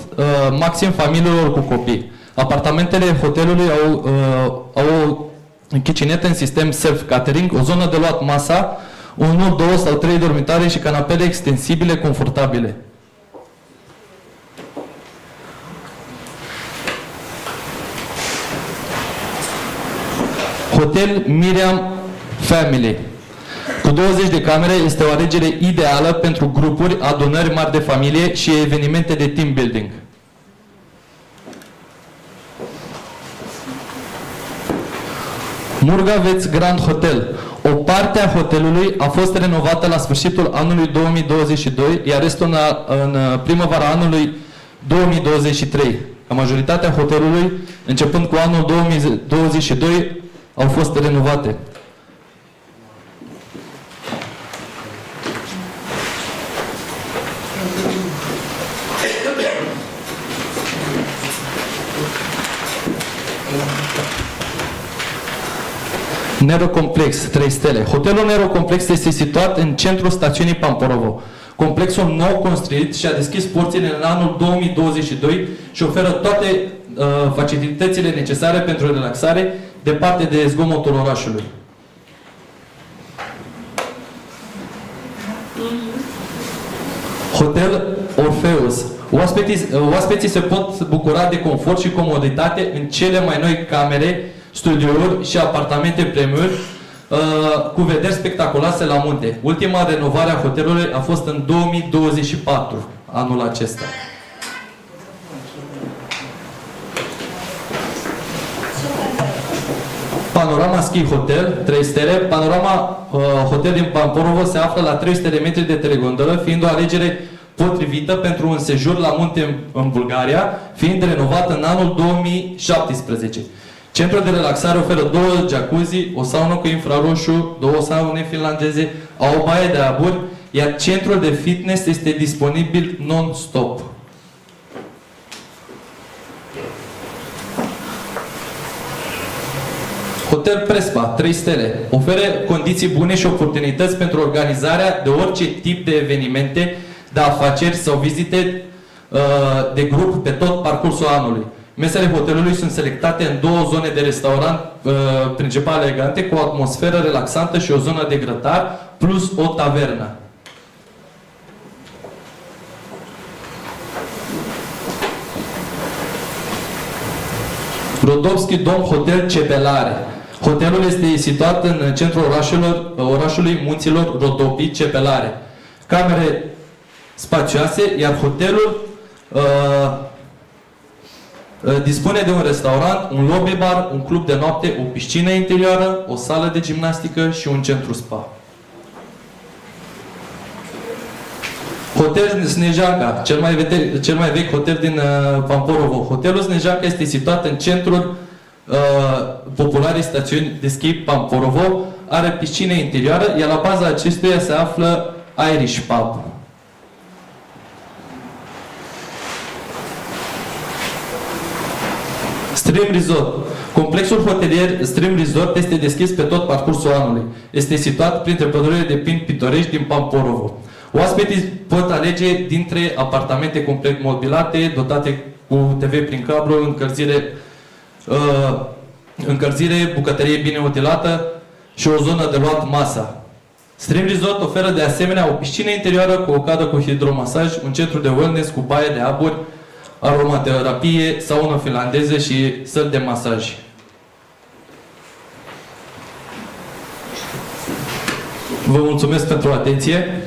maxim familiilor cu copii. Apartamentele hotelului au o kitchenette în sistem self-catering, o zonă de luat masa, 1, 2 sau 3 dormitoare și canapele extensibile, confortabile. Hotel Miriam Family. Cu 20 de camere este o alegere ideală pentru grupuri, adunări mari de familie și evenimente de team building. Murgaveț Grand Hotel. O parte a hotelului a fost renovată la sfârșitul anului 2022, iar restul în primăvara anului 2023. La majoritatea hotelului, începând cu anul 2022, au fost renovate. Nero Complex, 3 stele. Hotelul Nero Complex este situat în centrul stațiunii Pamporovo. Complexul nou construit și-a deschis porțile în anul 2022 și oferă toate facilitățile necesare pentru relaxare, departe de zgomotul orașului. Hotel Orpheus. Oaspeții se pot bucura de confort și comoditate în cele mai noi camere, studiouri și apartamente premium cu vederi spectaculoase la munte. Ultima renovare a hotelului a fost în 2024, anul acesta. Panorama Ski Hotel, 3 stele. Panorama Hotel din Pamporovo se află la 300 de metri de telegondolă, fiind o alegere potrivită pentru un sejur la munte în Bulgaria, fiind renovat în anul 2017. Centrul de relaxare oferă 2 jacuzzi, o saună cu infraroșu, 2 saune finlandeze, o baie de abur, iar centrul de fitness este disponibil non-stop. Hotel Prespa, 3 stele. Oferă condiții bune și oportunități pentru organizarea de orice tip de evenimente, de afaceri sau vizite de grup pe tot parcursul anului. Mesele hotelului sunt selectate în 2 zone de restaurant principale elegante, cu o atmosferă relaxantă și o zonă de grătar, plus o tavernă. Rodovski Dom Hotel Cepelare. Hotelul este situat în centrul orașului Munților Rodopi, Cepelare. Camere spacioase, iar hotelul dispune de un restaurant, un lobby bar, un club de noapte, o piscină interioară, o sală de gimnastică și un centru spa. Hotel Snejanka, cel mai vechi hotel din Pamporovo. Hotelul Snejanka este situat în centrul popularii stațiuni de schi Pamporovo, are piscină interioară, iar la baza acestuia se află Irish Pub. Stream Resort. Complexul hotelier Stream Resort este deschis pe tot parcursul anului. Este situat printre pădurile de pini pitorești din Pamporovo. Oaspeții pot alege dintre apartamente complet mobilate, dotate cu TV prin cablu, încălzire, bucătărie bine utilată și o zonă de luat masa. Stream Resort oferă de asemenea o piscină interioară cu o cadă cu hidromasaj, un centru de wellness cu baie de abur, aromaterapie, saună finlandeză și săli de masaj. Vă mulțumesc pentru atenție.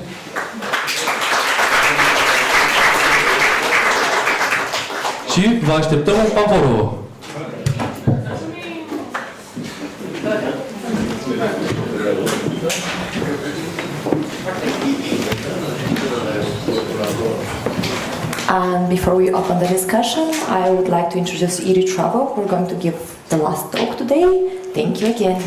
Și vă așteptăm în Pamporovo. And before we open the discussion, I would like to introduce iritravel. We're going to give the last talk today. Thank you again.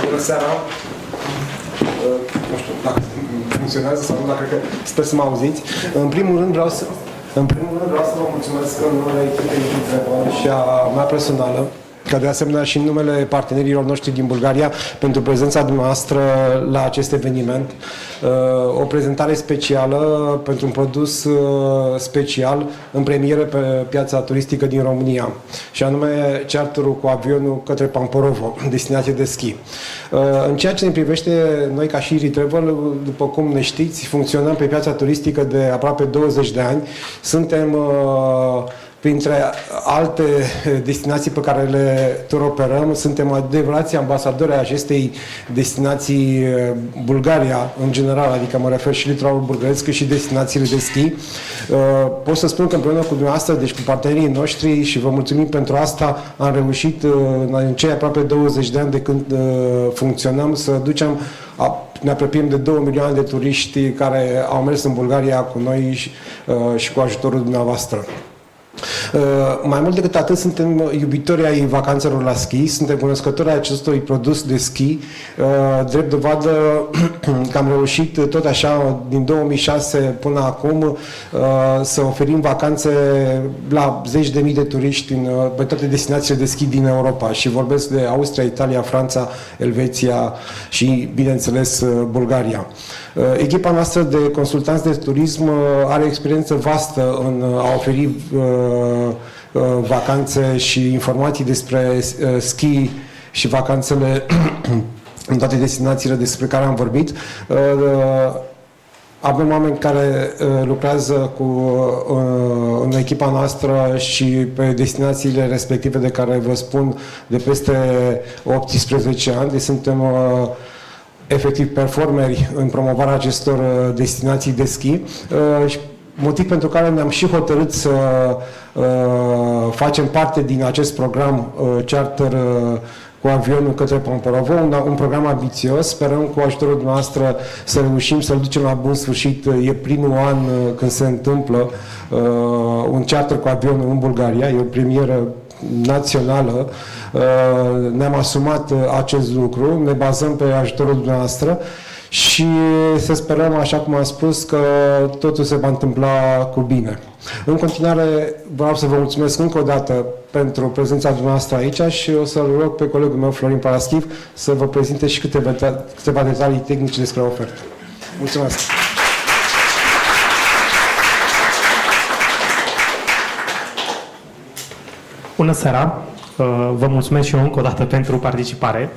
Bună seara! Nu știu dacă funcționează sau nu, dar cred că sper să mă auziți. În primul rând vreau să vă mulțumesc în numele echipei iritravel și a mea personală, ca de asemenea și în numele partenerilor noștri din Bulgaria, pentru prezența dumneavoastră la acest eveniment. O prezentare specială pentru un produs special în premieră pe piața turistică din România, și anume charterul cu avionul către Pamporovo, destinație de schi. În ceea ce ne privește, noi ca și iritravel, după cum ne știți, funcționăm pe piața turistică de aproape 20 de ani. Suntem Printre alte destinații pe care le turoperăm, suntem adevărații ambasadori ai acestei destinații Bulgaria, în general, adică mă refer și litoralul bulgăresc, cât și destinațiile de schi. Pot să spun că împreună cu dumneavoastră, deci cu partenerii noștri, și vă mulțumim pentru asta, am reușit în cei aproape 20 de ani de când funcționăm să ducem, ne apropiem de 2 milioane de turiști care au mers în Bulgaria cu noi și cu ajutorul dumneavoastră. Mai mult decât atât, suntem iubitori ai vacanțelor la schi, suntem cunoscători ai acestui produs de schi, drept dovadă că am reușit tot așa din 2006 până acum să oferim vacanțe la zeci de mii de turiști pe toate destinațiile de schi din Europa, și vorbesc de Austria, Italia, Franța, Elveția și, bineînțeles, Bulgaria. Echipa noastră de consultanți de turism are experiență vastă în a oferi vacanțe și informații despre schi și vacanțele în toate destinațiile despre care am vorbit. Avem oameni care lucrează în echipa noastră și pe destinațiile respective de care vă spun de peste 18 ani. Deci suntem efectiv performeri în promovarea acestor destinații de schi, motiv pentru care ne-am și hotărât să facem parte din acest program charter cu avionul către Pamporovo, un program ambițios. Sperăm cu ajutorul noastră să reușim să-l ducem la bun sfârșit. E primul an când se întâmplă un charter cu avionul în Bulgaria, e o premieră națională. Ne-am asumat acest lucru, ne bazăm pe ajutorul dumneavoastră și să sperăm, așa cum am spus, că totul se va întâmpla cu bine. În continuare, vreau să vă mulțumesc încă o dată pentru prezența dumneavoastră aici și o să-l rog pe colegul meu, Florin Paraschiv, să vă prezinte și câteva detalii tehnice despre ofertă. Mulțumesc! Bună seara! Vă mulțumesc și eu încă o dată pentru participare.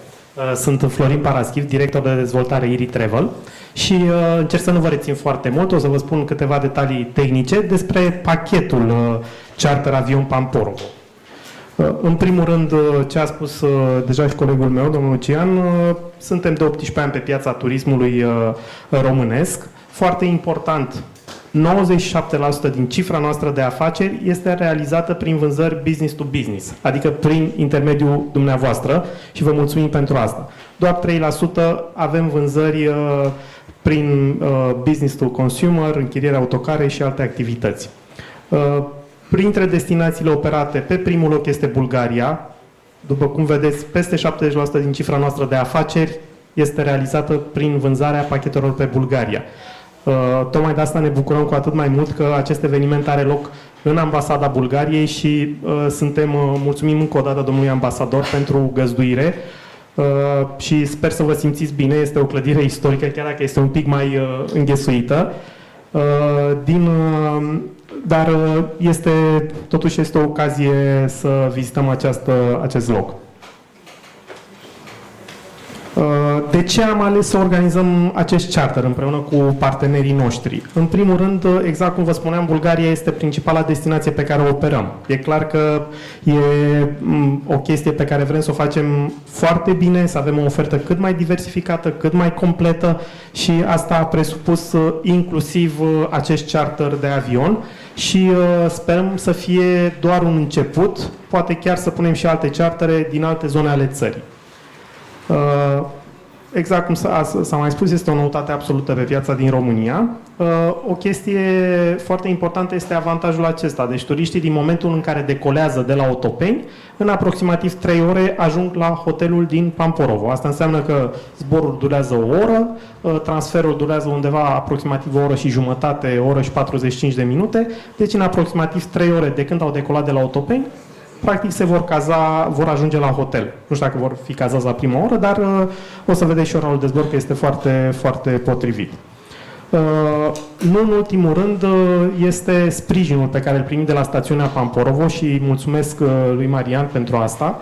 Sunt Florin Paraschiv, director de dezvoltare Iritravel și încerc să nu vă rețin foarte mult, o să vă spun câteva detalii tehnice despre pachetul charter avion Pamporovo. În primul rând, ce a spus deja și colegul meu, domnul Lucian, suntem de 18 ani pe piața turismului românesc. Foarte important, 97% din cifra noastră de afaceri este realizată prin vânzări business to business, adică prin intermediul dumneavoastră, și vă mulțumim pentru asta. Doar 3% avem vânzări prin business to consumer, închiriere autocare și alte activități. Printre destinațiile operate, pe primul loc este Bulgaria. După cum vedeți, peste 70% din cifra noastră de afaceri este realizată prin vânzarea pachetelor pe Bulgaria. Tocmai de asta ne bucurăm cu atât mai mult că acest eveniment are loc în Ambasada Bulgariei și mulțumim încă o dată domnului ambasador pentru găzduire și sper să vă simțiți bine. Este o clădire istorică, chiar dacă este un pic mai înghesuită, dar totuși este o ocazie să vizităm acest loc. De ce am ales să organizăm acest charter împreună cu partenerii noștri? În primul rând, exact cum vă spuneam, Bulgaria este principala destinație pe care o operăm. E clar că e o chestie pe care vrem să o facem foarte bine, să avem o ofertă cât mai diversificată, cât mai completă, și asta a presupus inclusiv acest charter de avion și sperăm să fie doar un început, poate chiar să punem și alte chartere din alte zone ale țării. Exact cum s-a mai spus, este o noutate absolută pe piața din România. O chestie foarte importantă este avantajul acesta. Deci turiștii, din momentul în care decolează de la Otopeni, în aproximativ 3 ore ajung la hotelul din Pamporovo. Asta înseamnă că zborul durează o oră, transferul durează undeva aproximativ o oră și jumătate, o oră și 45 de minute. Deci în aproximativ 3 ore de când au decolat de la Otopeni, practic se vor ajunge la hotel. Nu știu dacă vor fi cazați la prima oră, dar o să vedeți și orarul de zbor că este foarte, foarte potrivit. Nu în ultimul rând este sprijinul pe care îl primim de la stațiunea Pamporovo și mulțumesc lui Marian pentru asta.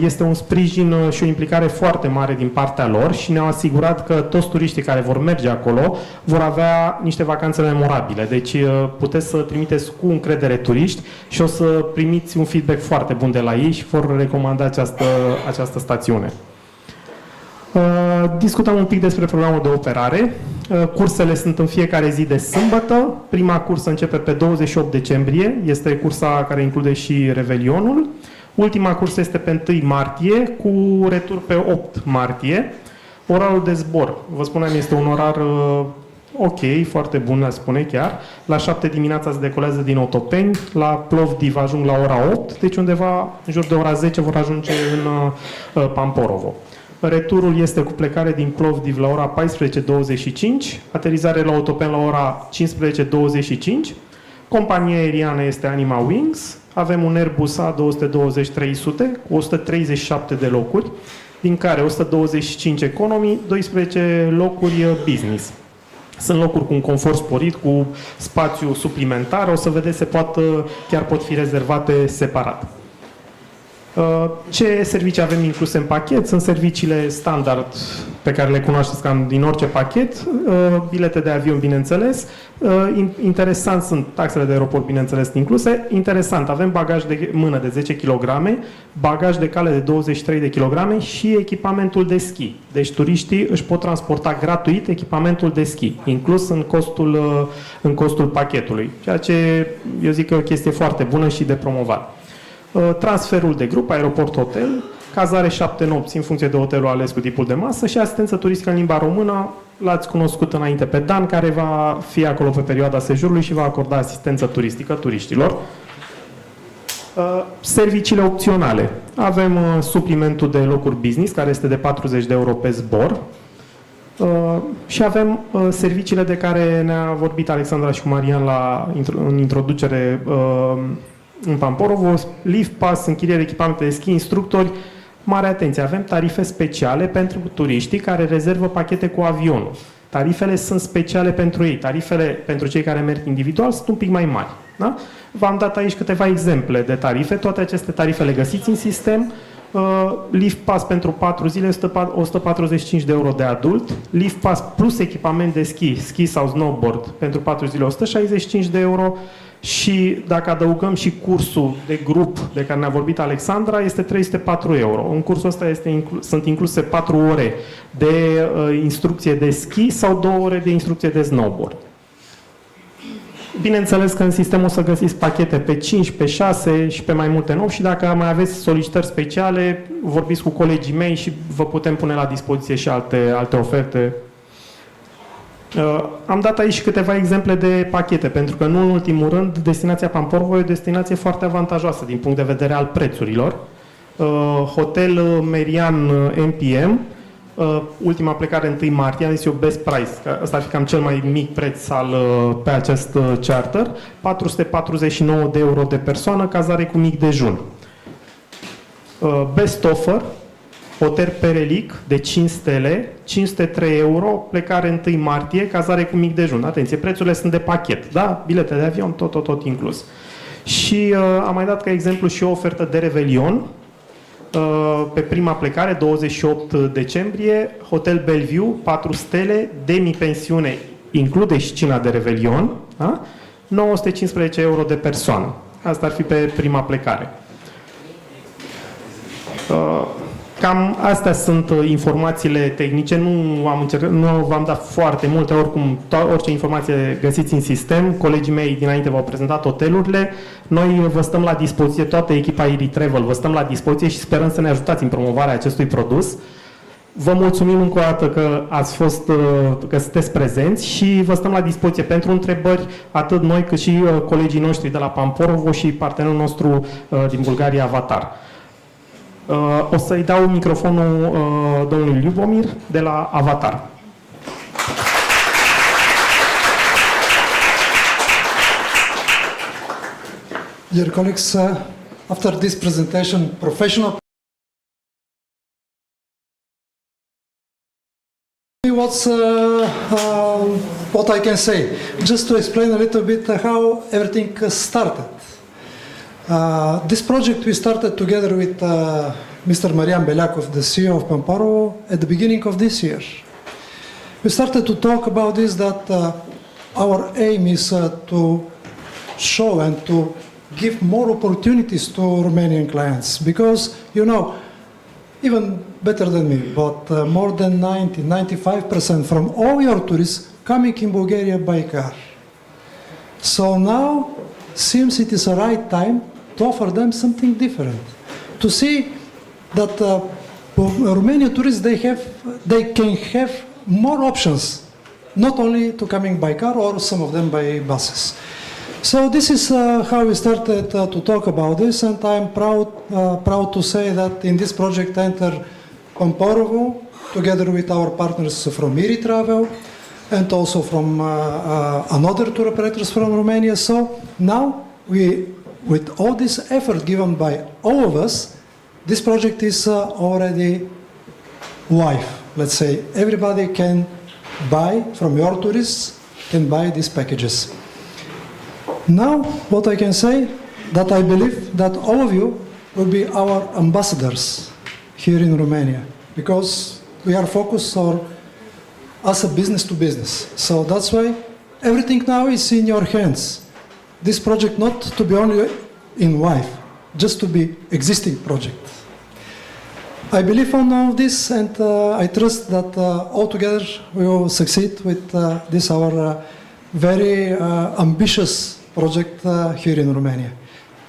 Este un sprijin și o implicare foarte mare din partea lor și ne-au asigurat că toți turiștii care vor merge acolo vor avea niște vacanțe memorabile. Deci puteți să trimiteți cu încredere turiști și o să primiți un feedback foarte bun de la ei și vor recomanda această stațiune. Discutăm un pic despre programul de operare. Cursele sunt în fiecare zi de sâmbătă. Prima cursă începe pe 28 decembrie. Este cursa care include și Revelionul. Ultima cursă este pe 1 martie, cu retur pe 8 martie. Orarul de zbor, vă spuneam, este un orar ok, foarte bun, aș spune chiar. La 7 dimineața se decolează din Otopeni, la Plovdiv ajung la ora 8, deci undeva în jur de ora 10 vor ajunge în Pamporovo. Returul este cu plecare din Plovdiv la ora 14:25, aterizare la Otopeni la ora 15:25. Compania aeriană este Anima Wings. Avem un Airbus A220-300 cu 137 de locuri, din care 125 economy, 12 locuri business. Sunt locuri cu un confort sporit, cu spațiu suplimentar. O să vedeți, chiar pot fi rezervate separat. Ce servicii avem incluse în pachet? Sunt serviciile standard pe care le cunoașteți cam din orice pachet, bilete de avion, bineînțeles. Interesant sunt taxele de aeroport, bineînțeles, incluse. Interesant, avem bagaj de mână de 10 kg, bagaj de cale de 23 de kg și echipamentul de schi. Deci turiștii își pot transporta gratuit echipamentul de schi, inclus în costul pachetului, ceea ce eu zic că e o chestie foarte bună și de promovat. Transferul de grup, aeroport-hotel, cazare 7 nopți în funcție de hotelul ales cu tipul de masă și asistență turistică în limba română. L-ați cunoscut înainte pe Dan, care va fi acolo pe perioada sejurului și va acorda asistență turistică turiștilor. Serviciile opționale. Avem suplimentul de locuri business, care este de 40 de euro pe zbor. Și avem serviciile de care ne-a vorbit Alexandra și cu Marian în introducere în Pamporovo, lift pass, închiriere echipamente de schi, instructori. Mare atenție, avem tarife speciale pentru turiștii care rezervă pachete cu avionul. Tarifele sunt speciale pentru ei. Tarifele pentru cei care merg individual sunt un pic mai mari. Da? V-am dat aici câteva exemple de tarife. Toate aceste tarife le găsiți în sistem. Lift pass pentru 4 zile, 145 de euro de adult. Lift pass plus echipament de schi sau snowboard pentru 4 zile, 165 de euro. Și dacă adăugăm și cursul de grup de care ne-a vorbit Alexandra, este 304 euro. În cursul ăsta sunt incluse 4 ore de instrucție de schi sau 2 ore de instrucție de snowboard. Bineînțeles că în sistem o să găsiți pachete pe 5, pe 6 și pe mai multe nopți și dacă mai aveți solicitări speciale, vorbiți cu colegii mei și vă putem pune la dispoziție și alte oferte. Am dat aici câteva exemple de pachete, pentru că nu în ultimul rând, destinația Pamporovo e o destinație foarte avantajoasă din punct de vedere al prețurilor. Hotel Merian MPM, ultima plecare 1 martie, am zis eu best price, că ăsta ar fi cam cel mai mic preț pe acest charter, 449 de euro de persoană, cazare cu mic dejun. Best offer, Hotel Perelic de 5 stele, 503 euro, plecare 1 martie, cazare cu mic dejun. Atenție, prețurile sunt de pachet, da? Bilete de avion, tot inclus. Și am mai dat ca exemplu și o ofertă de Revelion, pe prima plecare, 28 decembrie, Hotel Bellevue, 4 stele, demi-pensiune, include și cina de Revelion, da? 915 euro de persoană. Asta ar fi pe prima plecare. Cam astea sunt informațiile tehnice, nu v-am dat foarte multe, oricum orice informație găsiți în sistem, colegii mei dinainte v-au prezentat hotelurile, noi vă stăm la dispoziție, toată echipa iritravel vă stăm la dispoziție și sperăm să ne ajutați în promovarea acestui produs. Vă mulțumim încă o dată că sunteți prezenți și vă stăm la dispoziție pentru întrebări, atât noi cât și colegii noștri de la Pamporovo și partenerul nostru din Bulgaria, Avatar. O să-i dau microfonul domnului Ljubomir de la Avatar. Dear colleagues, after this presentation, professional what I can say, just to explain a little bit how everything started. This project we started together with Mr. Marian Beliakov, the CEO of Pamporovo, at the beginning of this year. We started to talk about this, that our aim is to show and to give more opportunities to Romanian clients, because, you know, even better than me, but more than 95% from all your tourists coming in Bulgaria by car. So now seems it is the right time to offer them something different, to see that Romanian tourists, they can have more options, not only to coming by car or some of them by buses. So this is how we started to talk about this, and I'm proud to say that in this project enter Pamporovo, together with our partners from iritravel and also from another tour operators from Romania. So now with all this effort given by all of us, this project is already live. Let's say everybody can buy from your tourists, can buy these packages. Now, what I can say, that I believe that all of you will be our ambassadors here in Romania, because we are focused on as a business to business. So that's why everything now is in your hands. This project not to be only in life, just to be existing project. I believe on all this, and I trust that all together we will succeed with this our very ambitious project here in Romania.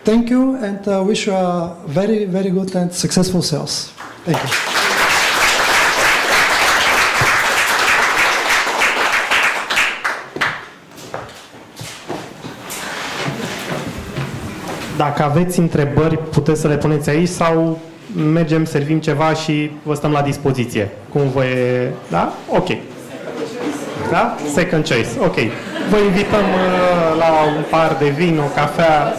Thank you, and wish you a very, very good and successful sales. Thank you. Dacă aveți întrebări, puteți să le puneți aici sau mergem, servim ceva și vă stăm la dispoziție. Cum vă e... Da? Ok. Da? Second choice. Ok. Vă invităm la un par de vin, o cafea.